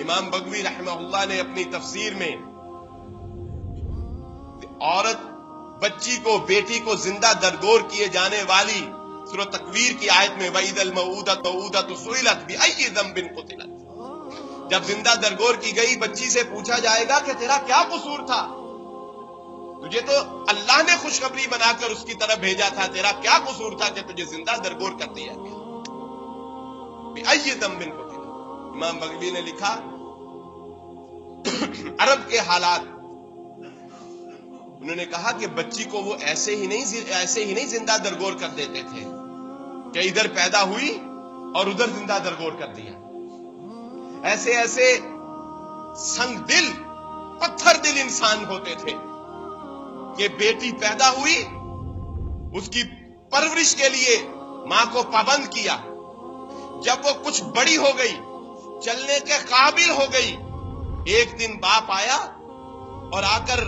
امام بغوی رحمہ اللہ نے اپنی تفسیر میں عورت بچی کو بیٹی کو زندہ درگور کیے جانے والی سورۃ تکویر کی آیت میں وَإِذَا الْمَوْءُودَةُ سُئِلَتْ بِأَيِّ ذَنبٍ قُتِلَتْ، جب زندہ درگور کی گئی بچی سے پوچھا جائے گا کہ تیرا کیا قصور تھا، تجھے تو اللہ نے خوشخبری بنا کر اس کی طرف بھیجا تھا، تیرا کیا قصور تھا کہ تجھے زندہ درگور کر دیا گیا؟ بِأَيِّ ذَنبٍ قُتِلَتْ۔ امام بغوی نے لکھا عرب کے حالات، انہوں نے کہا کہ بچی کو وہ ایسے ہی نہیں زندہ درگور کر دیتے تھے کہ ادھر پیدا ہوئی اور ادھر زندہ درگور کر دیا۔ ایسے سنگ دل پتھر دل انسان ہوتے تھے کہ بیٹی پیدا ہوئی، اس کی پرورش کے لیے ماں کو پابند کیا، جب وہ کچھ بڑی ہو گئی، چلنے کے قابل ہو گئی، ایک دن باپ آیا اور آ کر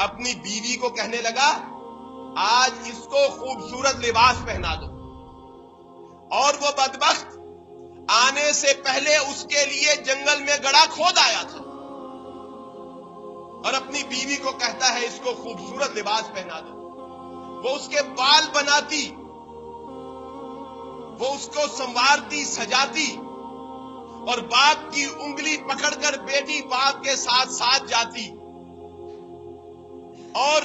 اپنی بیوی کو کہنے لگا آج اس کو خوبصورت لباس پہنا دو، اور وہ بدبخت آنے سے پہلے اس کے لیے جنگل میں گڑھا کھود آیا تھا اور اپنی بیوی کو کہتا ہے اس کو خوبصورت لباس پہنا دو۔ وہ اس کے بال بناتی، وہ اس کو سنوارتی سجاتی، اور باپ کی انگلی پکڑ کر بیٹی باپ کے ساتھ ساتھ جاتی، اور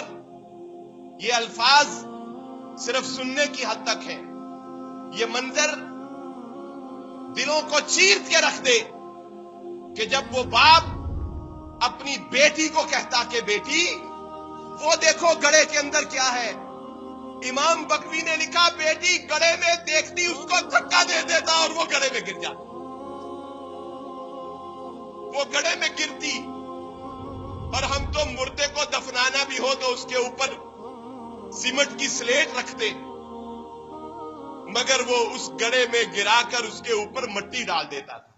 یہ الفاظ صرف سننے کی حد تک ہیں، یہ منظر دلوں کو چیر کے رکھ دے کہ جب وہ باپ اپنی بیٹی کو کہتا کہ بیٹی وہ دیکھو گڑھے کے اندر کیا ہے، امام بغوی نے لکھا بیٹی گڑھے میں دیکھتی، اس کو دھکا دے دیتا اور وہ گڑھے میں گر جاتی، وہ گڑھے میں گرتی، اور ہم تو مردے کو دفنانا بھی ہو تو اس کے اوپر سیمنٹ کی سلیٹ رکھتے، مگر وہ اس گڑھے میں گرا کر اس کے اوپر مٹی ڈال دیتا تھا۔